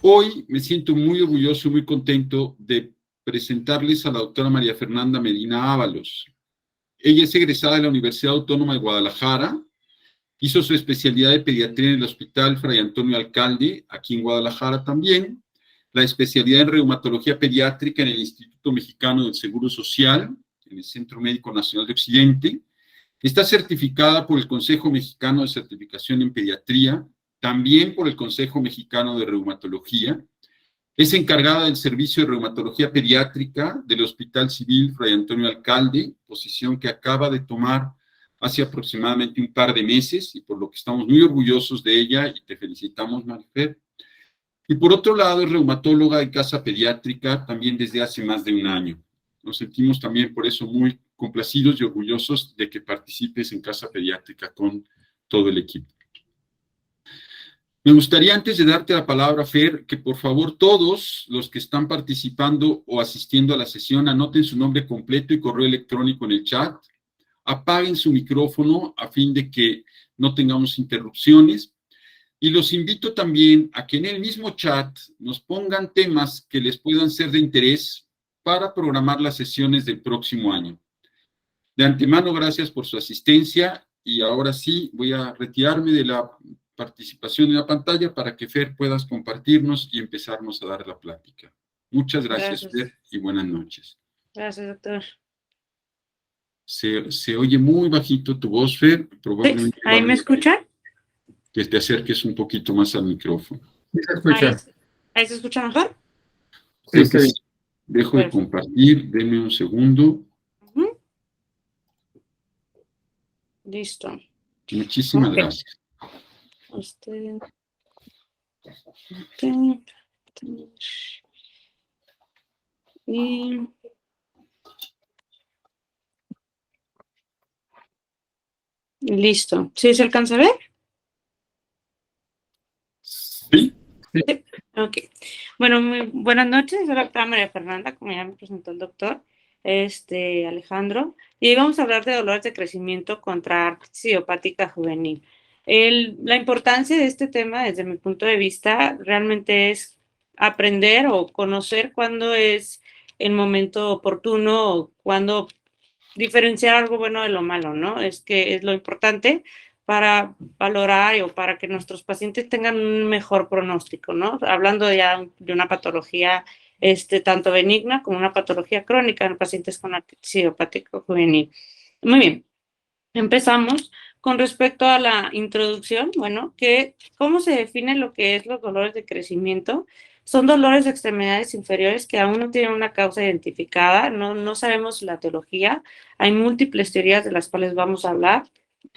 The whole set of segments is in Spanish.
Hoy me siento muy orgulloso y muy contento de presentarles a la doctora María Fernanda Medina Ábalos. Ella es egresada de la Universidad Autónoma de Guadalajara, hizo su especialidad de pediatría en el Hospital Fray Antonio Alcalde, aquí en Guadalajara también, la especialidad en reumatología pediátrica en el Instituto Mexicano del Seguro Social, en el Centro Médico Nacional de Occidente. Está certificada por el Consejo Mexicano de Certificación en Pediatría, también por el Consejo Mexicano de Reumatología. Es encargada del Servicio de Reumatología Pediátrica del Hospital Civil Fray Antonio Alcalde, posición que acaba de tomar hace aproximadamente un par de meses y por lo que estamos muy orgullosos de ella y te felicitamos, Marifer. Y por otro lado, es reumatóloga de casa pediátrica también desde hace más de un año. Nos sentimos también por eso muy complacidos y orgullosos de que participes en casa pediátrica con todo el equipo. Me gustaría, antes de darte la palabra, Fer, que por favor todos los que están participando o asistiendo a la sesión anoten su nombre completo y correo electrónico en el chat, apaguen su micrófono a fin de que no tengamos interrupciones. Y los invito también a que en el mismo chat nos pongan temas que les puedan ser de interés para programar las sesiones del próximo año. De antemano, gracias por su asistencia y ahora sí voy a retirarme de la participación en la pantalla para que Fer puedas compartirnos y empezarnos a dar la plática. Muchas gracias, Fer, y buenas noches. Gracias, doctor. Se oye muy bajito tu voz, Fer. Probablemente ¿Ahí me escuchan? Que te acerques un poquito más al micrófono. Sí, se escucha. ¿Ahí se escucha mejor? Sí, sí. Dejo de compartir, denme un segundo. Listo. Muchísimas gracias. Y listo. ¿Sí se alcanza a ver? Sí. Sí. Ok. Bueno, muy buenas noches. Soy la doctora María Fernanda, como ya me presentó el doctor Alejandro. Y hoy vamos a hablar de dolores de crecimiento contra artritis idiopática juvenil. La importancia de este tema, desde mi punto de vista, realmente es aprender o conocer cuándo es el momento oportuno o cuándo diferenciar algo bueno de lo malo, ¿no? Es que es lo importante para valorar o para que nuestros pacientes tengan un mejor pronóstico, ¿no? Hablando ya de una patología tanto benigna como una patología crónica en pacientes con artritis idiopática juvenil. Muy bien, empezamos con respecto a la introducción, bueno, ¿cómo se define lo que es los dolores de crecimiento? Son dolores de extremidades inferiores que aún no tienen una causa identificada, no sabemos la etiología, hay múltiples teorías de las cuales vamos a hablar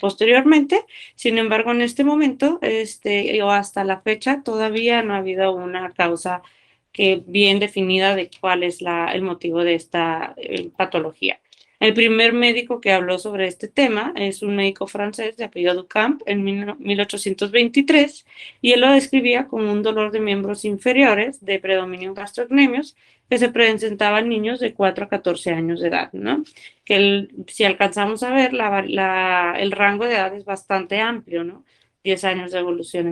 posteriormente. Sin embargo, en este momento, o hasta la fecha, todavía no ha habido una causa bien definida de cuál es el motivo de esta patología. El primer médico que habló sobre este tema es un médico francés de apellido Ducamp en 1823 y él lo describía como un dolor de miembros inferiores de predominio gastrocnemios que se presentaba en niños de 4 a 14 años de edad, ¿no? Si alcanzamos a ver, el rango de edad es bastante amplio, ¿no? 10 años de evolución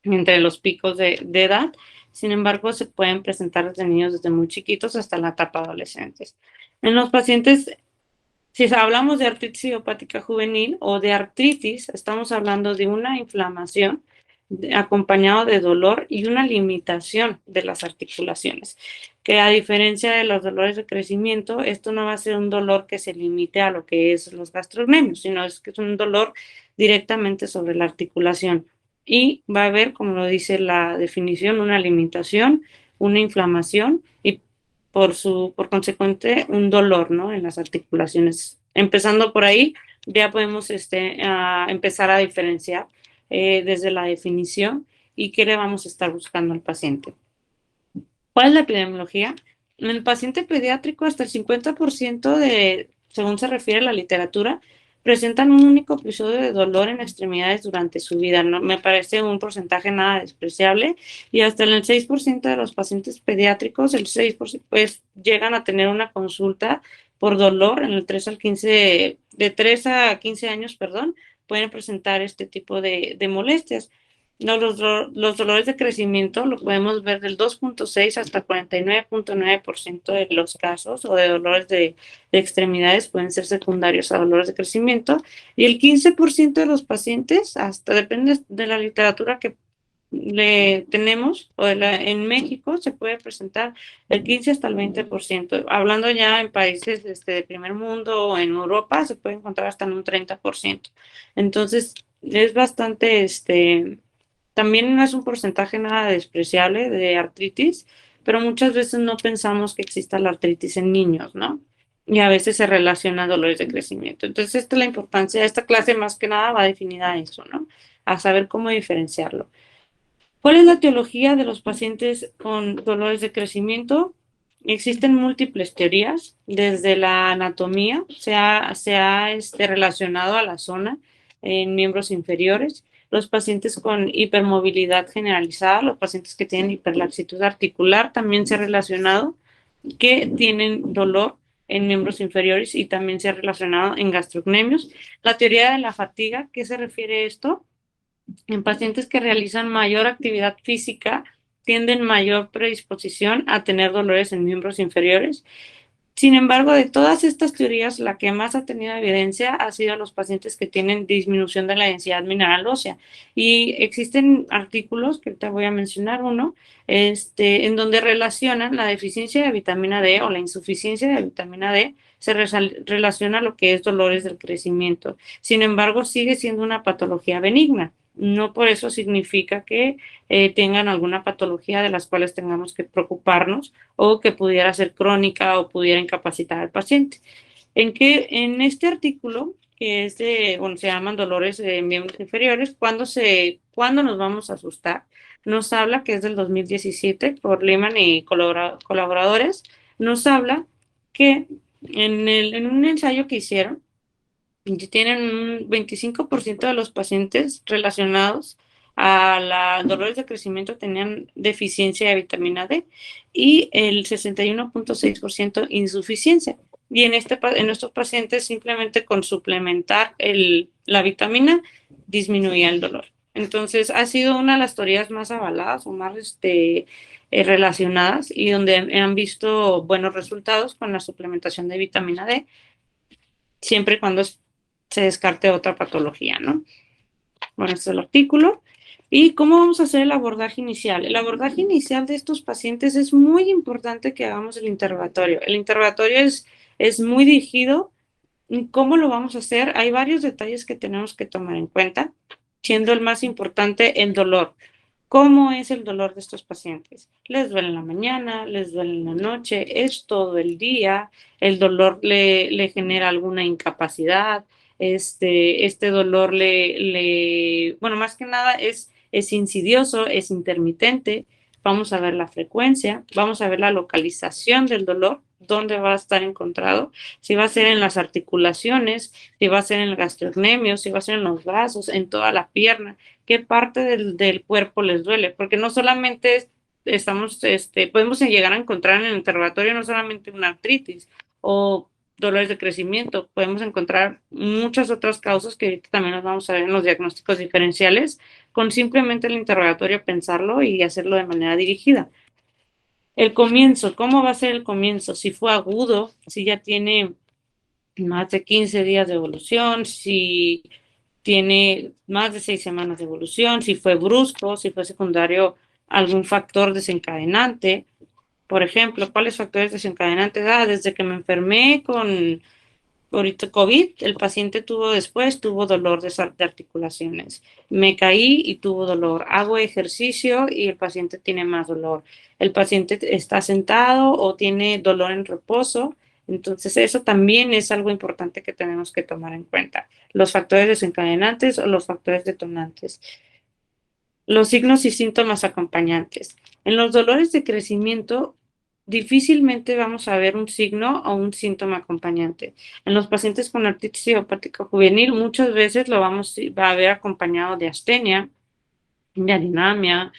entre los picos de edad. Sin embargo, se pueden presentar desde niños desde muy chiquitos hasta la etapa adolescentes. En los pacientes, si hablamos de artritis idiopática juvenil o de artritis, estamos hablando de una inflamación acompañado de dolor y una limitación de las articulaciones, que a diferencia de los dolores de crecimiento, esto no va a ser un dolor que se limite a lo que es los gastrocnemios, sino que es un dolor directamente sobre la articulación. Y va a haber, como lo dice la definición, una limitación, una inflamación y por consecuente un dolor, ¿no? En las articulaciones. Empezando por ahí, ya podemos empezar a diferenciar desde la definición y qué le vamos a estar buscando al paciente. ¿Cuál es la epidemiología? En el paciente pediátrico, hasta el 50% según se refiere a la literatura, presentan un único episodio de dolor en extremidades durante su vida, ¿no? Me parece un porcentaje nada despreciable y hasta en el 6% de los pacientes pediátricos, el 6% pues llegan a tener una consulta por dolor en el 3 a 15 años, perdón, pueden presentar este tipo de molestias. Los dolores de crecimiento lo podemos ver del 2.6 hasta 49.9% de los casos o de dolores de extremidades pueden ser secundarios a dolores de crecimiento y el 15% de los pacientes, hasta depende de la literatura que le tenemos, en México se puede presentar el 15 hasta el 20%. Hablando ya en países de primer mundo o en Europa, se puede encontrar hasta en un 30%. Entonces, es bastante, también no es un porcentaje nada despreciable de artritis, pero muchas veces no pensamos que exista la artritis en niños, ¿no? Y a veces se relaciona a dolores de crecimiento. Entonces, esta es la importancia, esta clase más que nada va definida a eso, ¿no? A saber cómo diferenciarlo. ¿Cuál es la etiología de los pacientes con dolores de crecimiento? Existen múltiples teorías, desde la anatomía, se ha relacionado a la zona en miembros inferiores, los pacientes con hipermovilidad generalizada, los pacientes que tienen hiperlaxitud articular, también se ha relacionado que tienen dolor en miembros inferiores y también se ha relacionado en gastrocnemios. La teoría de la fatiga, ¿qué se refiere a esto? En pacientes que realizan mayor actividad física tienden mayor predisposición a tener dolores en miembros inferiores. Sin embargo, de todas estas teorías, la que más ha tenido evidencia ha sido los pacientes que tienen disminución de la densidad mineral ósea. Y existen artículos, que te voy a mencionar uno, en donde relacionan la deficiencia de vitamina D o la insuficiencia de vitamina D, se relaciona a lo que es dolores del crecimiento. Sin embargo, sigue siendo una patología benigna. No por eso significa que tengan alguna patología de las cuales tengamos que preocuparnos o que pudiera ser crónica o pudiera incapacitar al paciente. En este artículo, que es bueno, se llaman dolores de miembros inferiores, ¿cuándo nos vamos a asustar? Nos habla, que es del 2017, por Lehmann y colaboradores, nos habla que en un ensayo que hicieron, tienen un 25% de los pacientes relacionados a los dolores de crecimiento tenían deficiencia de vitamina D y el 61.6% insuficiencia. Y en estos pacientes simplemente con suplementar la vitamina disminuía el dolor. Entonces ha sido una de las teorías más avaladas o más relacionadas y donde han visto buenos resultados con la suplementación de vitamina D, siempre y cuando se descarte otra patología, ¿no? Bueno, este es el artículo. ¿Y cómo vamos a hacer el abordaje inicial? El abordaje inicial de estos pacientes es muy importante que hagamos el interrogatorio. El interrogatorio es muy dirigido. ¿Cómo lo vamos a hacer? Hay varios detalles que tenemos que tomar en cuenta, siendo el más importante el dolor. ¿Cómo es el dolor de estos pacientes? ¿Les duele en la mañana? ¿Les duele en la noche? ¿Es todo el día? ¿El dolor le genera alguna incapacidad? Este dolor bueno, más que nada es insidioso, es intermitente. Vamos a ver la frecuencia, vamos a ver la localización del dolor, dónde va a estar encontrado, si va a ser en las articulaciones, si va a ser en el gastrocnemio, si va a ser en los brazos, en toda la pierna, qué parte del cuerpo les duele, porque no solamente podemos llegar a encontrar en el interrogatorio no solamente una artritis o dolores de crecimiento, podemos encontrar muchas otras causas que ahorita también las vamos a ver en los diagnósticos diferenciales, con simplemente el interrogatorio pensarlo y hacerlo de manera dirigida. El comienzo, ¿cómo va a ser el comienzo? Si fue agudo, si ya tiene más de 15 días de evolución, si tiene más de 6 semanas de evolución, si fue brusco, si fue secundario algún factor desencadenante. Por ejemplo, ¿cuáles factores desencadenantes? Desde que me enfermé con ahorita COVID, el paciente tuvo dolor de articulaciones. Me caí y tuvo dolor. Hago ejercicio y el paciente tiene más dolor. El paciente está sentado o tiene dolor en reposo. Entonces, eso también es algo importante que tenemos que tomar en cuenta. Los factores desencadenantes o los factores detonantes. Los signos y síntomas acompañantes. En los dolores de crecimiento, difícilmente vamos a ver un signo o un síntoma acompañante. En los pacientes con artritis idiopática juvenil, muchas veces va a ver acompañado de astenia, de adinamia,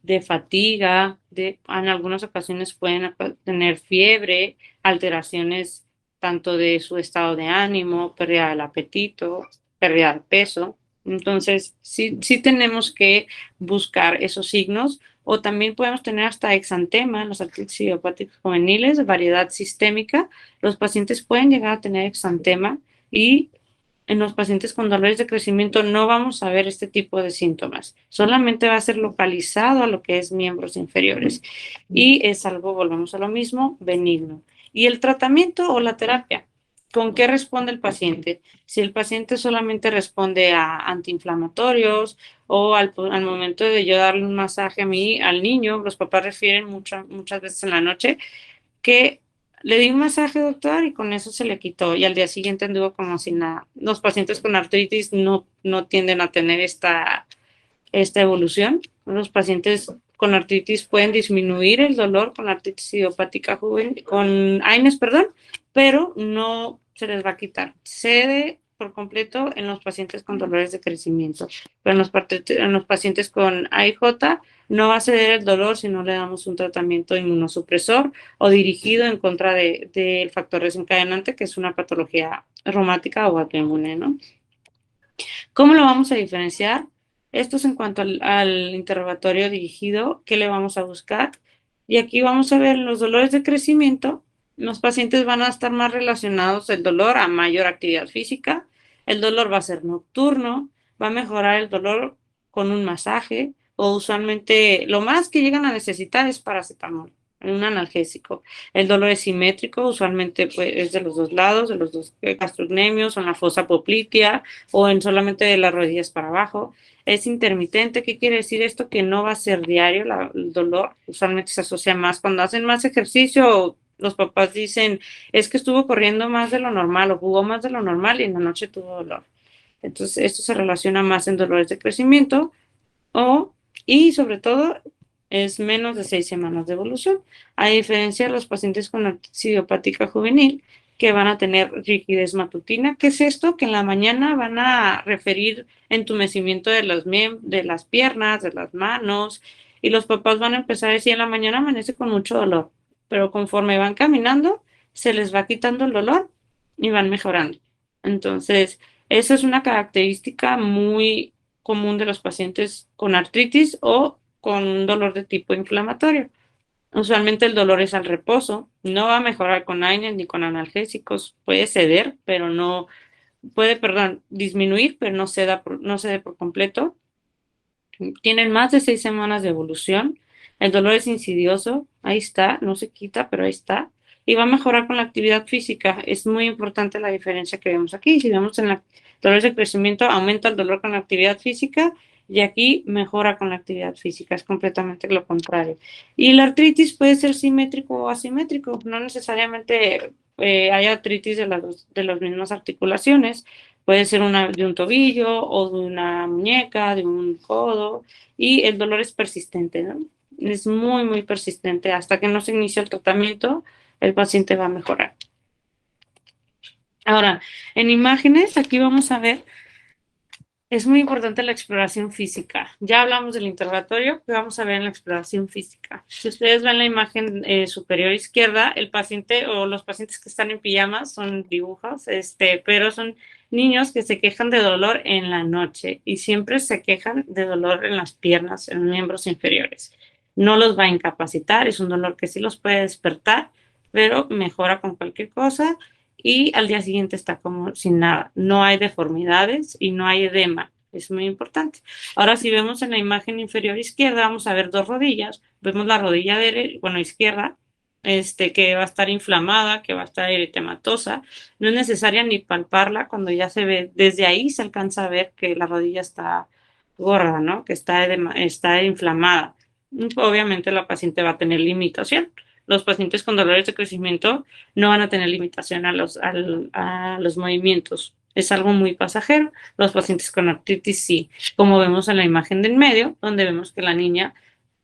de fatiga, en algunas ocasiones pueden tener fiebre, alteraciones tanto de su estado de ánimo, pérdida del apetito, pérdida de peso. Entonces, sí tenemos que buscar esos signos, o también podemos tener hasta exantema en los artritis idiopáticos juveniles, variedad sistémica. Los pacientes pueden llegar a tener exantema, y en los pacientes con dolores de crecimiento no vamos a ver este tipo de síntomas. Solamente va a ser localizado a lo que es miembros inferiores. Y es algo, volvemos a lo mismo, benigno. Y el tratamiento o la terapia, ¿con qué responde el paciente? Si el paciente solamente responde a antiinflamatorios, o al momento de yo darle un masaje al niño, los papás refieren muchas veces en la noche que le di un masaje, doctor, y con eso se le quitó, y al día siguiente anduvo como si nada. Los pacientes con artritis no tienden a tener esta evolución. Los pacientes con artritis pueden disminuir el dolor con la artritis idiopática juvenil, con AINES, perdón, pero no se les va a quitar. Cede por completo en los pacientes con dolores de crecimiento, pero en los pacientes con AIJ no va a ceder el dolor si no le damos un tratamiento inmunosupresor o dirigido en contra del factor desencadenante, que es una patología reumática o autoinmune, ¿no? ¿Cómo lo vamos a diferenciar? Esto es en cuanto al interrogatorio dirigido, ¿qué le vamos a buscar? Y aquí vamos a ver los dolores de crecimiento. Los pacientes van a estar más relacionados el dolor a mayor actividad física. El dolor va a ser nocturno, va a mejorar el dolor con un masaje, o usualmente lo más que llegan a necesitar es paracetamol, un analgésico. El dolor es simétrico, usualmente pues, es de los dos lados, de los dos gastrocnemios, o en la fosa poplitea, o en solamente de las rodillas para abajo. Es intermitente. ¿Qué quiere decir esto? Que no va a ser diario el dolor. Usualmente se asocia más cuando hacen más ejercicio. Los papás dicen, es que estuvo corriendo más de lo normal o jugó más de lo normal y en la noche tuvo dolor. Entonces, esto se relaciona más en dolores de crecimiento, y sobre todo es menos de 6 semanas de evolución, a diferencia de los pacientes con artritis idiopática juvenil, que van a tener rigidez matutina. ¿Qué es esto? Que en la mañana van a referir entumecimiento de las piernas, de las manos, y los papás van a empezar a decir, en la mañana amanece con mucho dolor, pero conforme van caminando, se les va quitando el dolor y van mejorando. Entonces, esa es una característica muy común de los pacientes con artritis o con dolor de tipo inflamatorio. Usualmente el dolor es al reposo, no va a mejorar con AINES ni con analgésicos, puede ceder, pero no, puede, perdón, disminuir, pero no cede por completo. Tienen más de 6 semanas de evolución. El dolor es insidioso, ahí está, no se quita, pero ahí está. Y va a mejorar con la actividad física. Es muy importante la diferencia que vemos aquí. Si vemos en la dolores de crecimiento, aumenta el dolor con la actividad física, y aquí mejora con la actividad física. Es completamente lo contrario. Y la artritis puede ser simétrico o asimétrico. No necesariamente hay artritis de las mismas articulaciones. Puede ser de un tobillo o de una muñeca, de un codo, y el dolor es persistente, ¿no? Es muy, muy persistente. Hasta que no se inicie el tratamiento, el paciente va a mejorar. Ahora, en imágenes, aquí vamos a ver, es muy importante la exploración física. Ya hablamos del interrogatorio, pero vamos a ver en la exploración física. Si ustedes ven la imagen superior izquierda, el paciente o los pacientes que están en pijamas son dibujos, pero son niños que se quejan de dolor en la noche, y siempre se quejan de dolor en las piernas, en los miembros inferiores. No los va a incapacitar, es un dolor que sí los puede despertar, pero mejora con cualquier cosa, y al día siguiente está como sin nada. No hay deformidades y no hay edema. Es muy importante. Ahora, si vemos en la imagen inferior izquierda, vamos a ver dos rodillas. Vemos la rodilla izquierda, que va a estar inflamada, que va a estar eritematosa. No es necesaria ni palparla cuando ya se ve. Desde ahí se alcanza a ver que la rodilla está gorda, ¿no? Que está inflamada. Obviamente la paciente va a tener limitación. Los pacientes con dolores de crecimiento no van a tener limitación a los movimientos. Es algo muy pasajero. Los pacientes con artritis sí, como vemos en la imagen del medio, donde vemos que la niña,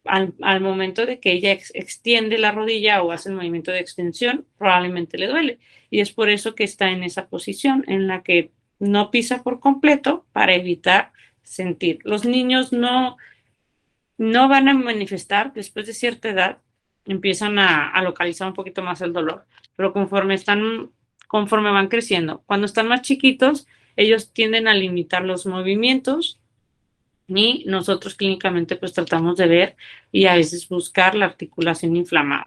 al momento de que ella extiende la rodilla o hace el movimiento de extensión, probablemente le duele. Y es por eso que está en esa posición en la que no pisa por completo, para evitar sentir. Los niños no van a manifestar después de cierta edad, empiezan a localizar un poquito más el dolor, pero conforme van creciendo, cuando están más chiquitos, ellos tienden a limitar los movimientos y nosotros clínicamente pues tratamos de ver y a veces buscar la articulación inflamada.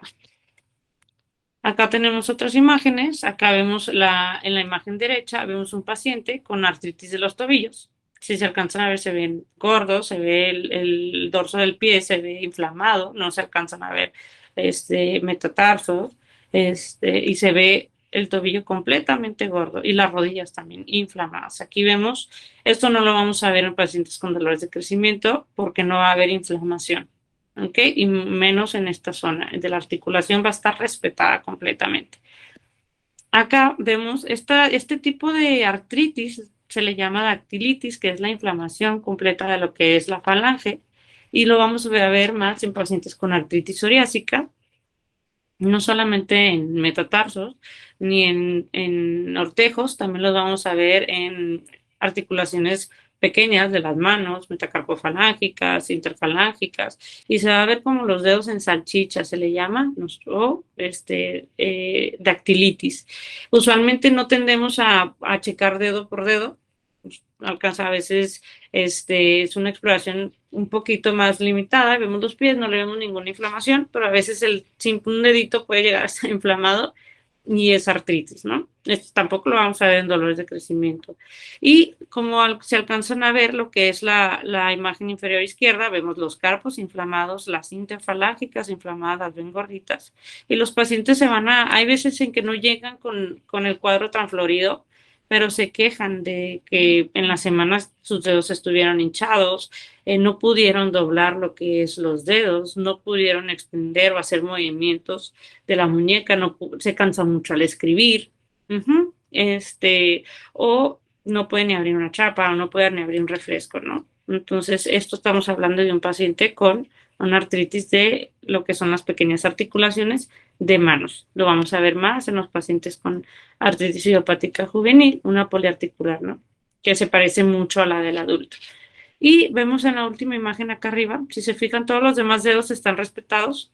Acá tenemos otras imágenes. Acá vemos en la imagen derecha, vemos un paciente con artritis de los tobillos. Si se alcanzan a ver, se ven gordos, se ve el dorso del pie, se ve inflamado, no se alcanzan a ver metatarsos, y se ve el tobillo completamente gordo y las rodillas también inflamadas. Aquí vemos, esto no lo vamos a ver en pacientes con dolores de crecimiento porque no va a haber inflamación. ¿Ok? Y menos en esta zona de la articulación va a estar respetada completamente. Acá vemos este tipo de artritis, se le llama dactilitis, que es la inflamación completa de lo que es la falange, y lo vamos a ver más en pacientes con artritis psoriásica, no solamente en metatarsos, ni en ortejos, también los vamos a ver en articulaciones pequeñas de las manos, metacarpofalángicas, interfalángicas, y se va a ver como los dedos en salchicha, se le llama, o dactilitis. Usualmente no tendemos a checar dedo por dedo, alcanza a veces, es una exploración un poquito más limitada, vemos los pies, no le vemos ninguna inflamación, pero a veces un dedito puede llegar a estar inflamado y es artritis, ¿no? Esto tampoco lo vamos a ver en dolores de crecimiento. Y como se alcanzan a ver lo que es la imagen inferior izquierda, vemos los carpos inflamados, las interfalángicas inflamadas, bien gorditas, y los pacientes hay veces en que no llegan con el cuadro tan florido, pero se quejan de que en las semanas sus dedos estuvieron hinchados, no pudieron doblar lo que es los dedos, no pudieron extender o hacer movimientos de la muñeca, se cansa mucho al escribir, o no pueden ni abrir una chapa o no pueden ni abrir un refresco, ¿no? Entonces, esto estamos hablando de un paciente con una artritis de lo que son las pequeñas articulaciones de manos. Lo vamos a ver más en los pacientes con artritis idiopática juvenil, una poliarticular, ¿no? Que se parece mucho a la del adulto. Y vemos en la última imagen acá arriba, si se fijan, todos los demás dedos están respetados,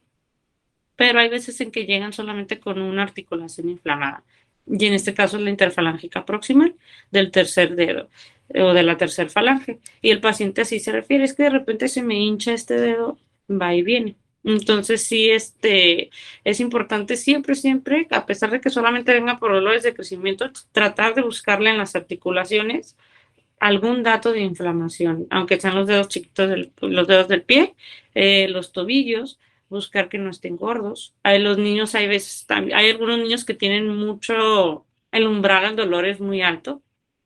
pero hay veces en que llegan solamente con una articulación inflamada. Y en este caso es la interfalángica proximal del tercer dedo o de la tercera falange. Y el paciente así se refiere, es que de repente se me hincha este dedo, va y viene. Entonces sí, es importante siempre, siempre, a pesar de que solamente venga por dolores de crecimiento, tratar de buscarle en las articulaciones algún dato de inflamación, aunque sean los dedos chiquitos, los dedos del pie, los tobillos, buscar que no estén gordos. Los niños hay veces también, hay algunos niños que tienen mucho, el umbral al dolor es muy alto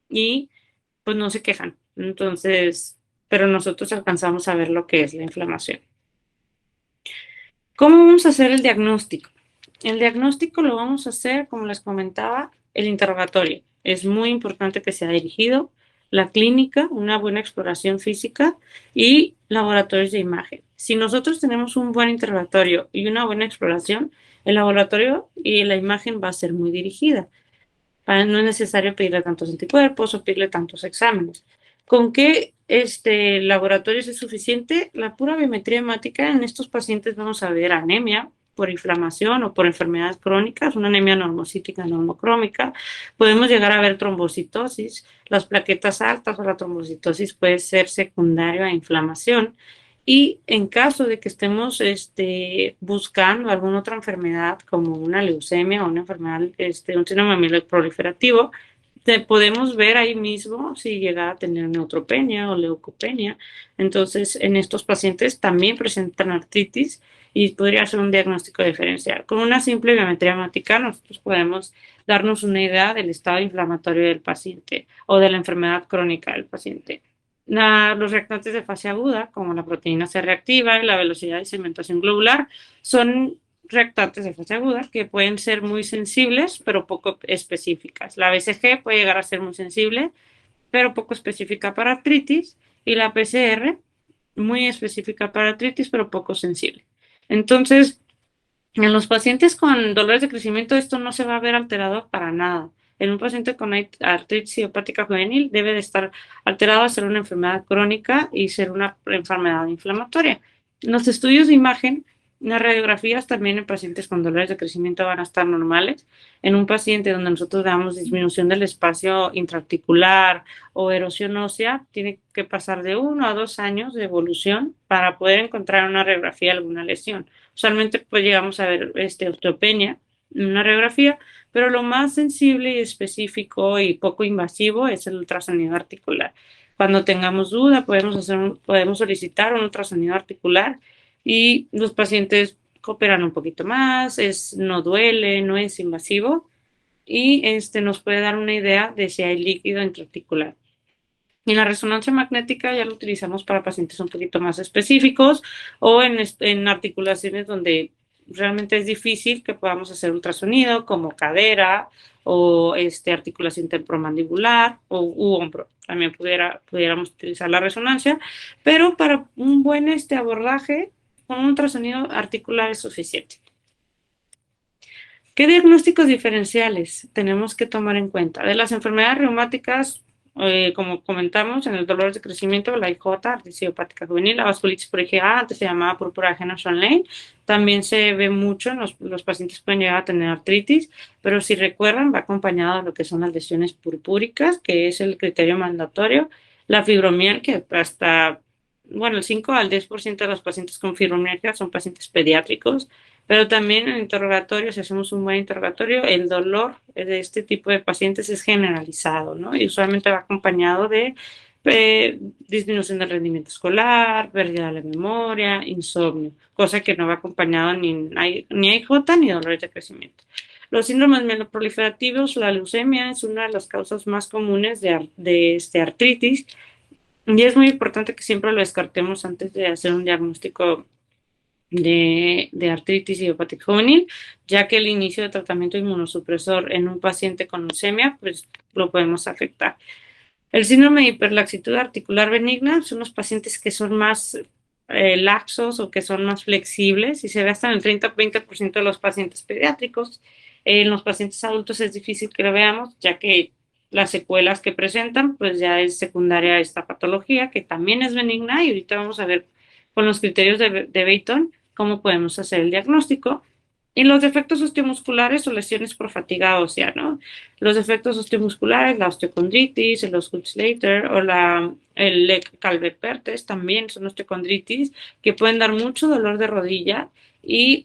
y pues no se quejan. Entonces, pero nosotros alcanzamos a ver lo que es la inflamación. ¿Cómo vamos a hacer el diagnóstico? El diagnóstico lo vamos a hacer, como les comentaba, el interrogatorio. Es muy importante que sea dirigido, la clínica, una buena exploración física y laboratorios de imagen. Si nosotros tenemos un buen interrogatorio y una buena exploración, el laboratorio y la imagen va a ser muy dirigida. No es necesario pedirle tantos anticuerpos o pedirle tantos exámenes. ¿Con qué laboratorios es suficiente? La pura biometría hemática, en estos pacientes vamos a ver anemia por inflamación o por enfermedades crónicas, una anemia normocítica normocrómica. Podemos llegar a ver trombocitosis, las plaquetas altas o la trombocitosis puede ser secundaria a inflamación. Y en caso de que estemos buscando alguna otra enfermedad como una leucemia o una enfermedad, un síndrome amiloide proliferativo, podemos ver ahí mismo si llega a tener neutropenia o leucopenia. Entonces, en estos pacientes también presentan artritis y podría ser un diagnóstico diferencial. Con una simple biometría hemática nosotros podemos darnos una idea del estado inflamatorio del paciente o de la enfermedad crónica del paciente. Los reactantes de fase aguda, como la proteína C reactiva y la velocidad de segmentación globular, son reactantes de fase aguda que pueden ser muy sensibles, pero poco específicas. La BCG puede llegar a ser muy sensible, pero poco específica para artritis, y la PCR muy específica para artritis, pero poco sensible. Entonces, en los pacientes con dolores de crecimiento, esto no se va a ver alterado para nada. En un paciente con artritis idiopática juvenil debe de estar alterado a ser una enfermedad crónica y ser una enfermedad inflamatoria. Los estudios de imagen Las radiografías también en pacientes con dolores de crecimiento van a estar normales. En un paciente donde nosotros damos disminución del espacio intraarticular o erosión ósea, tiene que pasar de 1 a 2 años de evolución para poder encontrar en una radiografía alguna lesión. Usualmente pues llegamos a ver osteopenia en una radiografía, pero lo más sensible y específico y poco invasivo es el ultrasonido articular. Cuando tengamos duda, podemos solicitar un ultrasonido articular y los pacientes cooperan un poquito más, no duele, no es invasivo y nos puede dar una idea de si hay líquido intraarticular. Y la resonancia magnética ya lo utilizamos para pacientes un poquito más específicos o en articulaciones donde realmente es difícil que podamos hacer ultrasonido, como cadera o articulación temporomandibular u hombro. También pudiéramos utilizar la resonancia, pero para un buen abordaje, con un ultrasonido articular es suficiente. ¿Qué diagnósticos diferenciales tenemos que tomar en cuenta? De las enfermedades reumáticas, como comentamos, en el dolor de crecimiento, la IJ, artritis idiopática juvenil, la vasculitis por IgA, antes se llamaba púrpura de Henderson-Lane, también se ve mucho en los pacientes pueden llegar a tener artritis, pero si recuerdan, va acompañado de lo que son las lesiones purpúricas, que es el criterio mandatorio, la fibromialgia, el 5 al 10% de los pacientes con fibromialgia son pacientes pediátricos, pero también en el interrogatorio, si hacemos un buen interrogatorio, el dolor de este tipo de pacientes es generalizado, ¿no? Y usualmente va acompañado de disminución del rendimiento escolar, pérdida de la memoria, insomnio, cosa que no va acompañado ni IJ ni dolores de crecimiento. Los síndromes mieloproliferativos, la leucemia es una de las causas más comunes de artritis y es muy importante que siempre lo descartemos antes de hacer un diagnóstico de artritis idiopática juvenil, ya que el inicio de tratamiento inmunosupresor en un paciente con leucemia, pues lo podemos afectar. El síndrome de hiperlaxitud articular benigna son los pacientes que son más laxos o que son más flexibles y se ve hasta en el 30-20% de los pacientes pediátricos. En los pacientes adultos es difícil que lo veamos, ya que las secuelas que presentan, pues ya es secundaria a esta patología, que también es benigna, y ahorita vamos a ver con los criterios de Beighton cómo podemos hacer el diagnóstico. Y los defectos osteomusculares o lesiones por fatiga ósea, ¿no? Los defectos osteomusculares, la osteocondritis, el Osgood-Schlatter o el Calvé-Pertes también son osteocondritis que pueden dar mucho dolor de rodilla,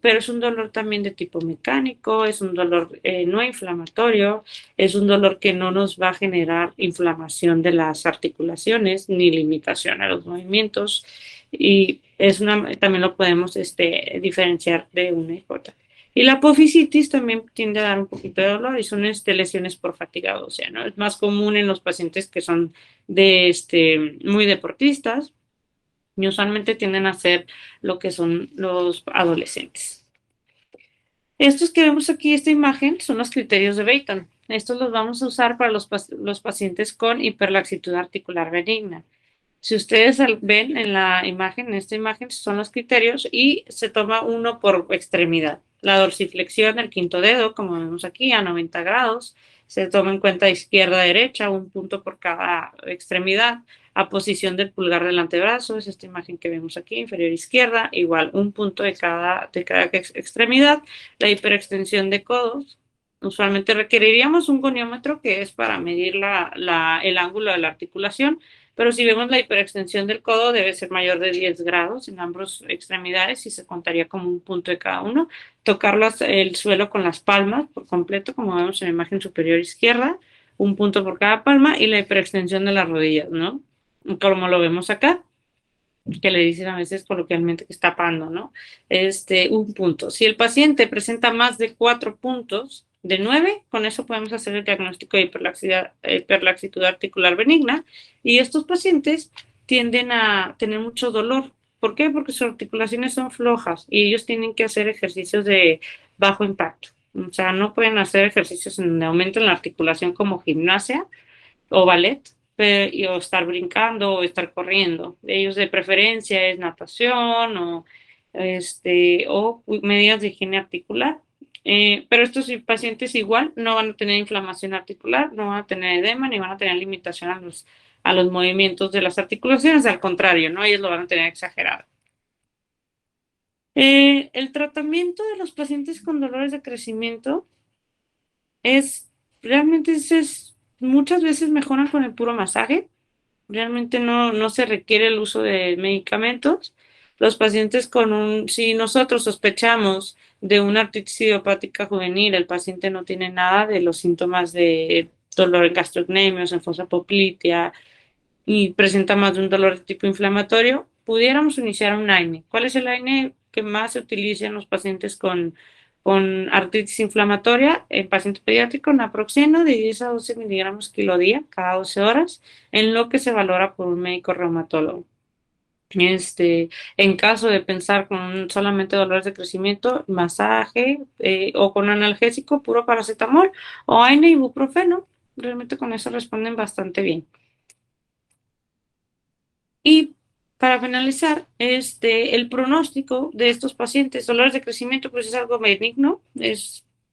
pero es un dolor también de tipo mecánico, es un dolor no inflamatorio, es un dolor que no nos va a generar inflamación de las articulaciones ni limitación a los movimientos y también lo podemos diferenciar de una IJ. Y la apofisitis también tiende a dar un poquito de dolor y son lesiones por fatiga ósea, ¿no? Es más común en los pacientes que son muy deportistas y usualmente tienden a ser lo que son los adolescentes. Estos que vemos aquí, esta imagen, son los criterios de Beighton. Estos los vamos a usar para los pacientes con hiperlaxitud articular benigna. Si ustedes ven en esta imagen son los criterios y se toma uno por extremidad. La dorsiflexión del quinto dedo, como vemos aquí, a 90 grados. Se toma en cuenta izquierda, derecha, un punto por cada extremidad. A posición del pulgar del antebrazo, es esta imagen que vemos aquí, inferior izquierda, igual un punto de cada extremidad. La hiperextensión de codos. Usualmente requeriríamos un goniómetro, que es para medir el ángulo de la articulación, pero si vemos la hiperextensión del codo debe ser mayor de 10 grados en ambas extremidades y se contaría como un punto de cada uno. Tocar el suelo con las palmas por completo, como vemos en la imagen superior izquierda, un punto por cada palma, y la hiperextensión de las rodillas, ¿no? Como lo vemos acá, que le dicen a veces coloquialmente que está pando, ¿no? Un punto. Si el paciente presenta más de 4 puntos, de 9, con eso podemos hacer el diagnóstico de hiperlaxitud articular benigna, y estos pacientes tienden a tener mucho dolor. ¿Por qué? Porque sus articulaciones son flojas y ellos tienen que hacer ejercicios de bajo impacto. O sea, no pueden hacer ejercicios en donde aumenten la articulación como gimnasia o ballet, o estar brincando o estar corriendo. Ellos de preferencia es natación o medidas de higiene articular. Pero estos pacientes igual no van a tener inflamación articular, no van a tener edema, ni van a tener limitación a los movimientos de las articulaciones, al contrario, ¿no? Ellos lo van a tener exagerado. El tratamiento de los pacientes con dolores de crecimiento realmente muchas veces mejoran con el puro masaje. Realmente no se requiere el uso de medicamentos. Los pacientes si nosotros sospechamos de una artritis idiopática juvenil, el paciente no tiene nada de los síntomas de dolor en gastrocnemios, en fosa poplitea y presenta más de un dolor de tipo inflamatorio, pudiéramos iniciar un AINE. ¿Cuál es el AINE que más se utiliza en los pacientes con artritis inflamatoria? En paciente pediátrico, naproxeno de 10 a 12 miligramos kilo día, cada 12 horas, en lo que se valora por un médico reumatólogo. En caso de pensar con solamente dolores de crecimiento, masaje o con analgésico, puro paracetamol o AINE y ibuprofeno, realmente con eso responden bastante bien. Y para finalizar, el pronóstico de estos pacientes, dolores de crecimiento, pues es algo benigno,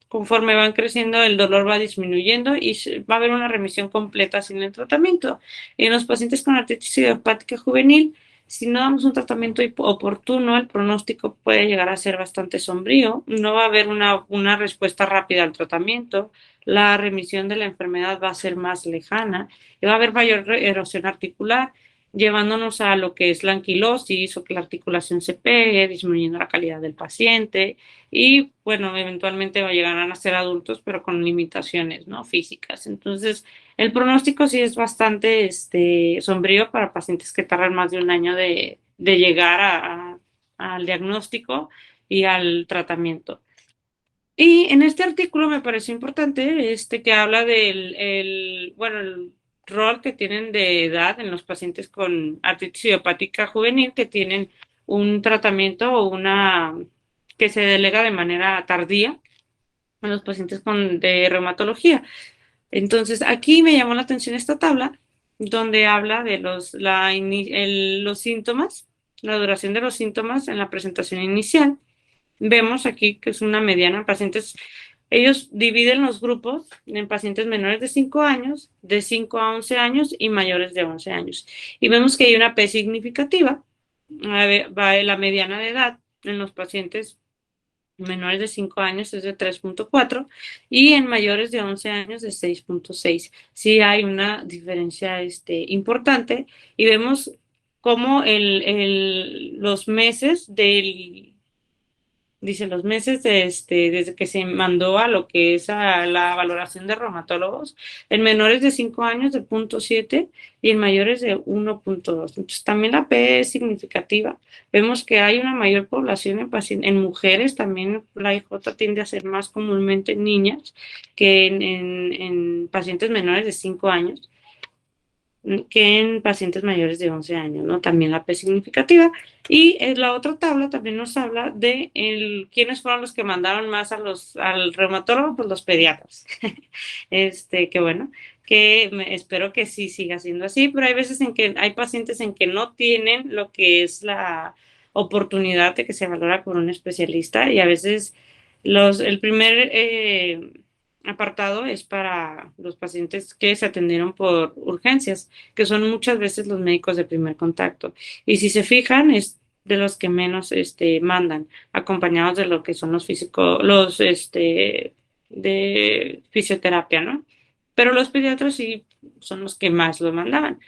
conforme van creciendo, el dolor va disminuyendo y va a haber una remisión completa sin el tratamiento. En los pacientes con artritis idiopática juvenil, si no damos un tratamiento oportuno, el pronóstico puede llegar a ser bastante sombrío, no va a haber una respuesta rápida al tratamiento, la remisión de la enfermedad va a ser más lejana y va a haber mayor erosión articular, llevándonos a lo que es la anquilosis o que la articulación se pegue, disminuyendo la calidad del paciente y, bueno, eventualmente llegarán a ser adultos, pero con limitaciones, ¿no?, físicas. Entonces, el pronóstico sí es bastante sombrío para pacientes que tardan más de un año de llegar al diagnóstico y al tratamiento. Y en este artículo me pareció importante que habla bueno, el rol que tienen de edad en los pacientes con artritis idiopática juvenil que tienen un tratamiento o que se delega de manera tardía en los pacientes de reumatología. Entonces, aquí me llamó la atención esta tabla donde habla de los síntomas, la duración de los síntomas en la presentación inicial. Vemos aquí que es una mediana en pacientes. Ellos dividen los grupos en pacientes menores de 5 años, de 5 a 11 años y mayores de 11 años. Y vemos que hay una P significativa. Va la mediana de edad en los pacientes menores de 5 años es de 3.4 y en mayores de 11 años de 6.6. Sí hay una diferencia importante y vemos cómo los meses los meses desde que se mandó a lo que es a la valoración de reumatólogos, en menores de 5 años de 0.7 y en mayores de 1.2. Entonces, también la P es significativa. Vemos que hay una mayor población en mujeres, también la IJ tiende a ser más comúnmente en niñas que en pacientes menores de 5 años que en pacientes mayores de 11 años, ¿no? También la P significativa. Y la otra tabla también nos habla de quiénes fueron los que mandaron más al reumatólogo, pues los pediatras. Que bueno, espero que sí siga siendo así, pero hay veces en que hay pacientes en que no tienen lo que es la oportunidad de que se valora por un especialista y a veces el primer apartado es para los pacientes que se atendieron por urgencias, que son muchas veces los médicos de primer contacto. Y si se fijan, es de los que menos mandan, acompañados de lo que son los físicos, de fisioterapia, ¿no? Pero los pediatras sí son los que más lo mandaban.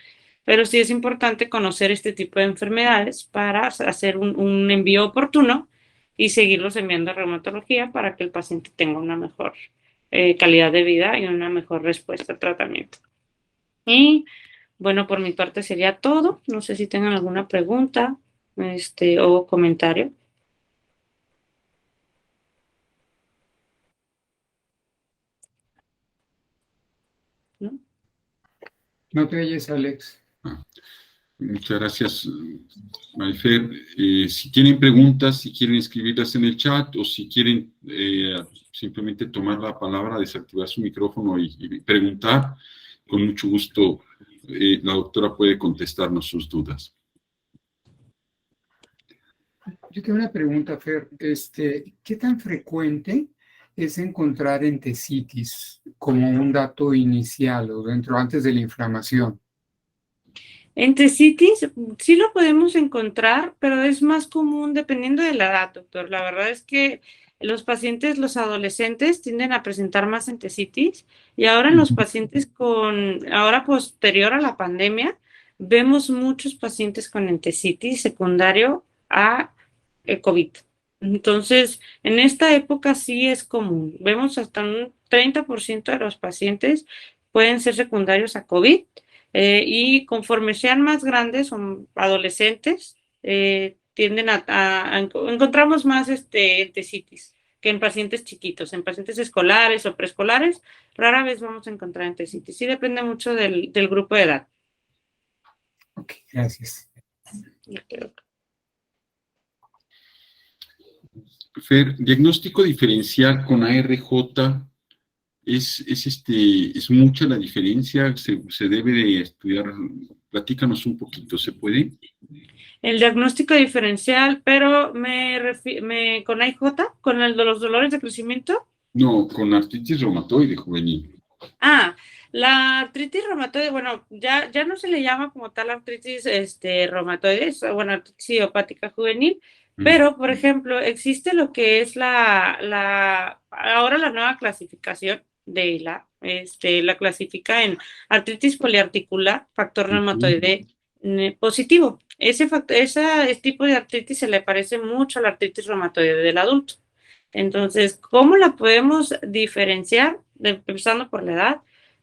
Pero sí es importante conocer este tipo de enfermedades para hacer un envío oportuno y seguirlos enviando a reumatología para que el paciente tenga una mejor calidad de vida y una mejor respuesta al tratamiento. Y bueno, por mi parte sería todo. No sé si tengan alguna pregunta o comentario. ¿No? No te oyes, Alex. Muchas gracias, Marifer. Si tienen preguntas, si quieren escribirlas en el chat o si quieren simplemente tomar la palabra, desactivar su micrófono y preguntar, con mucho gusto la doctora puede contestarnos sus dudas. Yo tengo una pregunta, Fer. ¿Qué tan frecuente es encontrar entesitis como un dato inicial o antes de la inflamación? Entesitis sí lo podemos encontrar, pero es más común dependiendo de la edad, doctor. La verdad es que los pacientes, los adolescentes, tienden a presentar más entesitis y ahora en los pacientes ahora posterior a la pandemia, vemos muchos pacientes con entesitis secundario a COVID. Entonces, en esta época sí es común. Vemos hasta un 30% de los pacientes pueden ser secundarios a COVID. Y conforme sean más grandes o adolescentes, tienden encontramos más entesitis que en pacientes chiquitos. En pacientes escolares o preescolares, rara vez vamos a encontrar entesitis. Sí depende mucho del grupo de edad. Ok, gracias. Fer, diagnóstico diferencial con ARJ, ¿es mucha la diferencia? ¿Se debe de estudiar? Platícanos un poquito, ¿se puede? El diagnóstico diferencial, pero con AIJ, con el de los dolores de crecimiento. No, con artritis reumatoide juvenil. La artritis reumatoide, bueno, ya no se le llama como tal artritis reumatoide, bueno, artritis idiopática juvenil, pero, por ejemplo, existe lo que es ahora la nueva clasificación de la clasifica en artritis poliarticular, factor reumatoide positivo. Ese tipo de artritis se le parece mucho a la artritis reumatoide del adulto. Entonces, ¿cómo la podemos diferenciar? Empezando por la edad,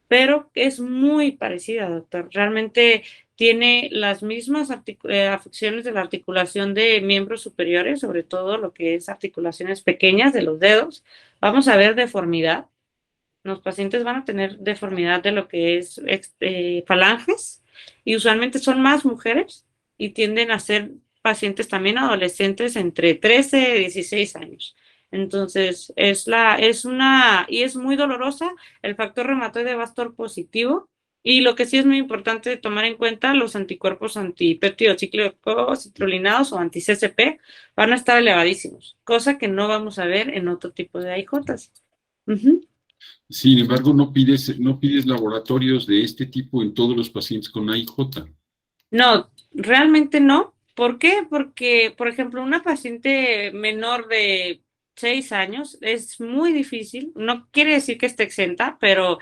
pero es muy parecida, doctor. Realmente tiene las mismas afecciones de la articulación de miembros superiores, sobre todo lo que es articulaciones pequeñas de los dedos. Vamos a ver deformidad. Los pacientes van a tener deformidad de lo que es falanges y usualmente son más mujeres y tienden a ser pacientes también adolescentes entre 13 y 16 años. Entonces, y es muy dolorosa. El factor reumatoide va a estar positivo. Y lo que sí es muy importante tomar en cuenta, los anticuerpos antipéptido cíclico citrulinados o anti-CCP van a estar elevadísimos, cosa que no vamos a ver en otro tipo de AIJs. Sin embargo, no pides laboratorios de este tipo en todos los pacientes con AIJ. No, realmente no. ¿Por qué? Porque, por ejemplo, una paciente menor de 6 años es muy difícil, no quiere decir que esté exenta, pero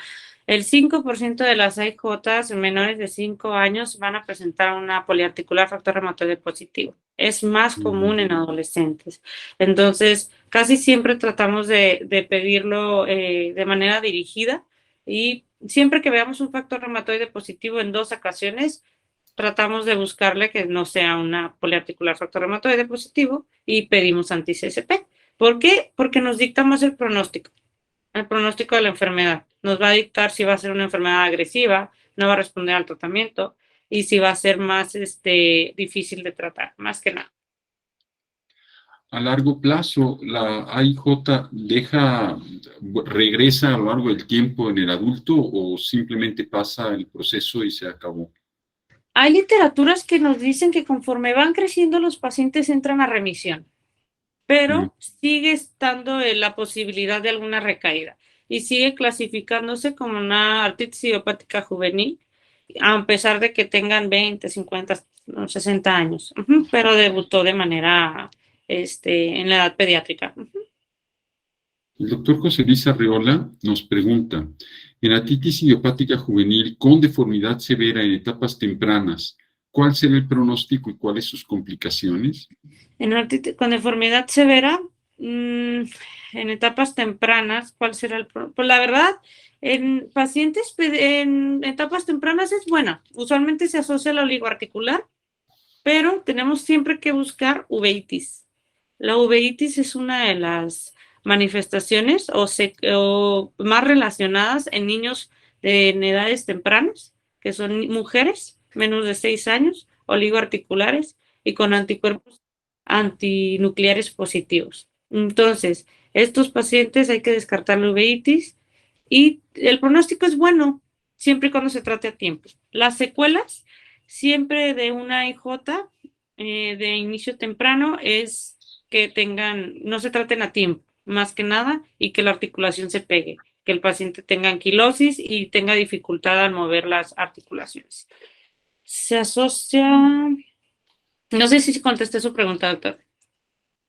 el 5% de las AIJs menores de 5 años van a presentar una poliarticular factor reumatoide positivo. Es más común en adolescentes. Entonces, casi siempre tratamos de pedirlo de manera dirigida y siempre que veamos un factor reumatoide positivo en 2 ocasiones, tratamos de buscarle que no sea una poliarticular factor reumatoide positivo y pedimos anti-CSP. ¿Por qué? Porque nos dicta más el pronóstico de la enfermedad. Nos va a dictar si va a ser una enfermedad agresiva, no va a responder al tratamiento y si va a ser más difícil de tratar, más que nada. A largo plazo, la AIJ regresa a lo largo del tiempo en el adulto o simplemente pasa el proceso y se acabó. Hay literaturas que nos dicen que conforme van creciendo los pacientes entran a remisión, pero sigue estando la posibilidad de alguna recaída y sigue clasificándose como una artritis idiopática juvenil, a pesar de que tengan 20, 50, 60 años, pero debutó de manera en la edad pediátrica. El doctor José Luis Arreola nos pregunta, en artritis idiopática juvenil con deformidad severa en etapas tempranas, ¿cuál será el pronóstico y cuáles sus complicaciones? En artritis con deformidad severa, en etapas tempranas, ¿cuál será el pronóstico? Pues la verdad, en pacientes en etapas tempranas es buena. Usualmente se asocia a la oligoarticular, pero tenemos siempre que buscar uveitis. La uveitis es una de las manifestaciones o más relacionadas en niños en edades tempranas, que son mujeres menos de 6 años, oligoarticulares y con anticuerpos antinucleares positivos. Entonces, estos pacientes hay que descartar la uveitis y el pronóstico es bueno siempre y cuando se trate a tiempo. Las secuelas siempre de una IJ de inicio temprano es que no se traten a tiempo, más que nada, y que la articulación se pegue, que el paciente tenga anquilosis y tenga dificultad al mover las articulaciones. Se asocia, no sé si contesté su pregunta, doctor.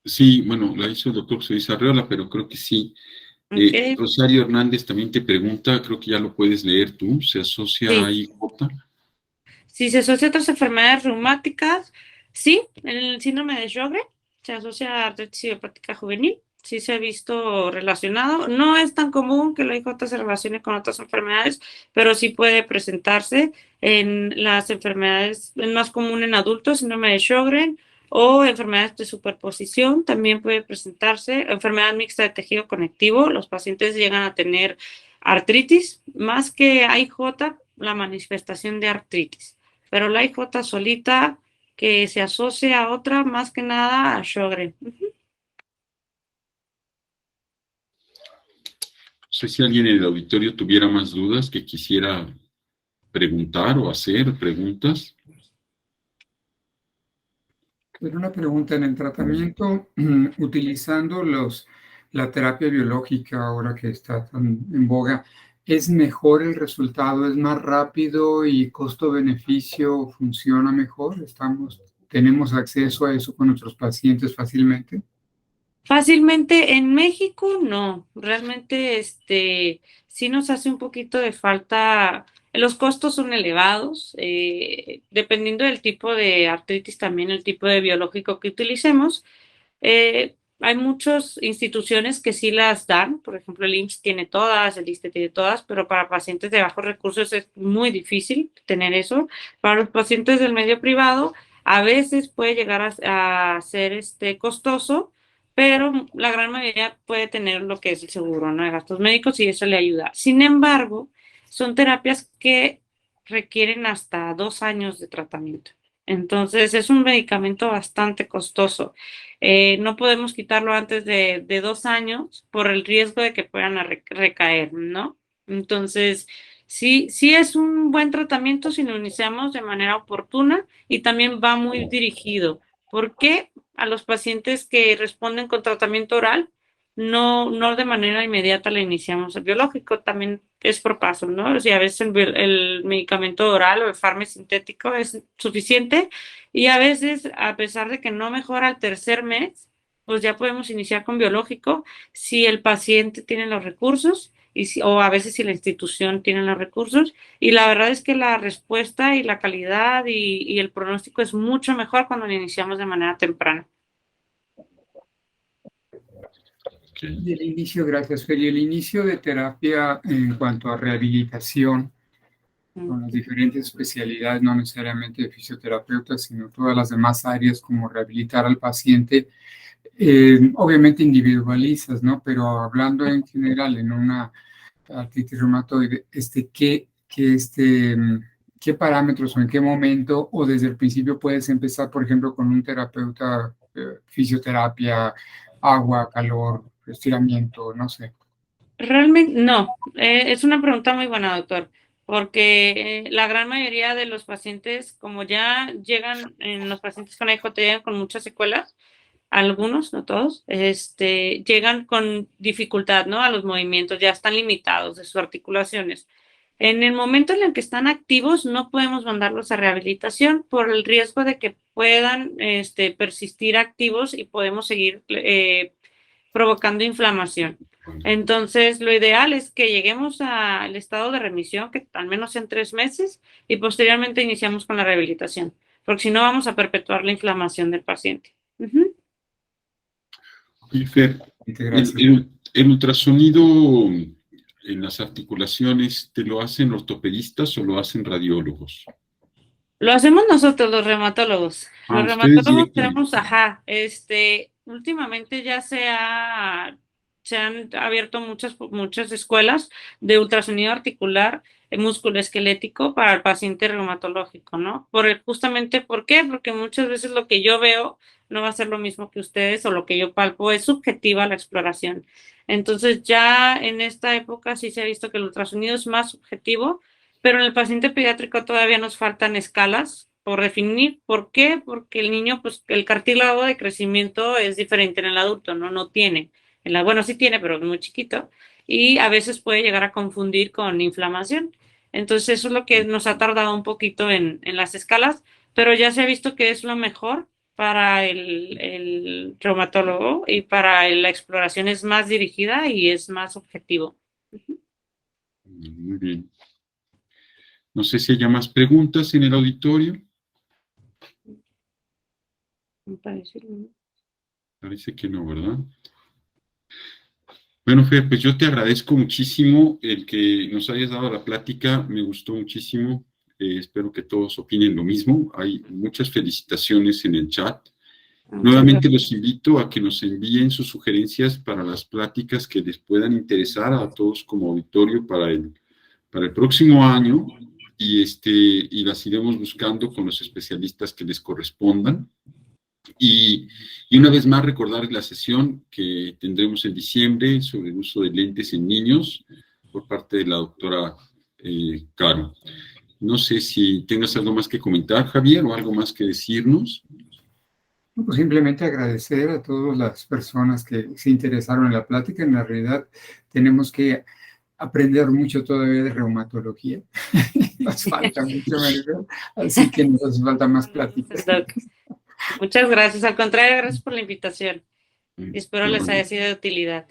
Sí, bueno, la hizo el doctor José Luis Arreola, pero creo que sí. Okay. Rosario Hernández también te pregunta, creo que ya lo puedes leer tú, ¿se asocia a Sí. IJ? Si se asocia a otras enfermedades reumáticas, sí, el síndrome de Sjögren se asocia a artritis idiopática juvenil, sí se ha visto relacionado. No es tan común que la IJ se relacione con otras enfermedades, pero sí puede presentarse en las enfermedades, es más común en adultos, síndrome de Sjögren o enfermedades de superposición, también puede presentarse enfermedad mixta de tejido conectivo. Los pacientes llegan a tener artritis, más que IJ, la manifestación de artritis. Pero la IJ solita que se asocia a otra, más que nada a Sjögren. No sé si alguien en el auditorio tuviera más dudas que quisiera preguntar o hacer preguntas. Pero una pregunta, en el tratamiento, utilizando la terapia biológica ahora que está tan en boga, ¿es mejor el resultado? ¿Es más rápido y costo-beneficio funciona mejor? ¿Tenemos acceso a eso con nuestros pacientes fácilmente? Fácilmente en México no, realmente sí nos hace un poquito de falta, los costos son elevados, dependiendo del tipo de artritis también el tipo de biológico que utilicemos. Hay muchas instituciones que sí las dan, por ejemplo el IMSS tiene todas, el ISSSTE tiene todas, pero para pacientes de bajos recursos es muy difícil tener eso. Para los pacientes del medio privado a veces puede llegar a ser costoso, pero la gran mayoría puede tener lo que es el seguro, ¿no? De gastos médicos y eso le ayuda. Sin embargo, son terapias que requieren hasta 2 años de tratamiento. Entonces es un medicamento bastante costoso. No podemos quitarlo antes de 2 años por el riesgo de que puedan recaer, ¿no? Entonces, sí es un buen tratamiento si lo iniciamos de manera oportuna y también va muy dirigido. ¿Por qué? A los pacientes que responden con tratamiento oral, no de manera inmediata le iniciamos el biológico, también es por paso, ¿no? O sea, a veces el medicamento oral o el fármaco sintético es suficiente y a veces, a pesar de que no mejora al tercer mes, pues ya podemos iniciar con biológico si el paciente tiene los recursos o a veces si la institución tiene los recursos. Y la verdad es que la respuesta y la calidad y el pronóstico es mucho mejor cuando lo iniciamos de manera temprana. Okay. Y el inicio, gracias, Fer. Y el inicio de terapia en cuanto a rehabilitación, con las diferentes especialidades, no necesariamente de fisioterapeutas, sino todas las demás áreas como rehabilitar al paciente, obviamente individualizas, ¿no? Pero hablando en general en una artritis reumatoide, ¿qué parámetros o en qué momento o desde el principio puedes empezar, por ejemplo, con un terapeuta, fisioterapia, agua, calor, estiramiento, no sé? Realmente no, es una pregunta muy buena, doctor, porque la gran mayoría de los pacientes, como ya llegan, en los pacientes con IJ llegan con muchas secuelas, algunos, no todos, llegan con dificultad, ¿no? A los movimientos, ya están limitados de sus articulaciones. En el momento en el que están activos, no podemos mandarlos a rehabilitación por el riesgo de que puedan persistir activos y podemos seguir provocando inflamación. Entonces, lo ideal es que lleguemos al estado de remisión, que al menos sean 3 meses, y posteriormente iniciamos con la rehabilitación, porque si no vamos a perpetuar la inflamación del paciente. Y Fer, Gracias. el ultrasonido en las articulaciones, ¿te lo hacen ortopedistas o lo hacen radiólogos? Lo hacemos nosotros, los reumatólogos. Los Ustedes reumatólogos directamente. tenemos, últimamente ya se han abierto muchas escuelas de ultrasonido articular musculoesquelético para el paciente reumatológico, ¿no? Justamente, ¿por qué? Porque muchas veces lo que yo veo no va a ser lo mismo que ustedes o lo que yo palpo, es subjetiva la exploración. Entonces, ya en esta época sí se ha visto que el ultrasonido es más subjetivo, pero en el paciente pediátrico todavía nos faltan escalas por definir. ¿Por qué? Porque el niño, pues el cartílago de crecimiento es diferente en el adulto, ¿no? No tiene. Bueno, sí tiene, pero es muy chiquito. Y a veces puede llegar a confundir con inflamación. Entonces eso es lo que nos ha tardado un poquito en las escalas, pero ya se ha visto que es lo mejor para el reumatólogo y para la exploración es más dirigida y es más objetivo. Muy bien. No sé si haya más preguntas en el auditorio. Me parece, ¿no? Parece que no, ¿verdad? Bueno, Fer, pues yo te agradezco muchísimo el que nos hayas dado la plática, me gustó muchísimo, espero que todos opinen lo mismo, hay muchas felicitaciones en el chat. Nuevamente los invito a que nos envíen sus sugerencias para las pláticas que les puedan interesar a todos como auditorio para el próximo año y las iremos buscando con los especialistas que les correspondan. Y una vez más recordar la sesión que tendremos en diciembre sobre el uso de lentes en niños por parte de la doctora Caro. No sé si tengas algo más que comentar, Javier, o algo más que decirnos. Pues simplemente agradecer a todas las personas que se interesaron en la plática. En la realidad tenemos que aprender mucho todavía de reumatología. Nos falta mucho, Maribel, así que nos hace falta más plática. Muchas gracias, al contrario, gracias por la invitación. Espero les haya sido de utilidad.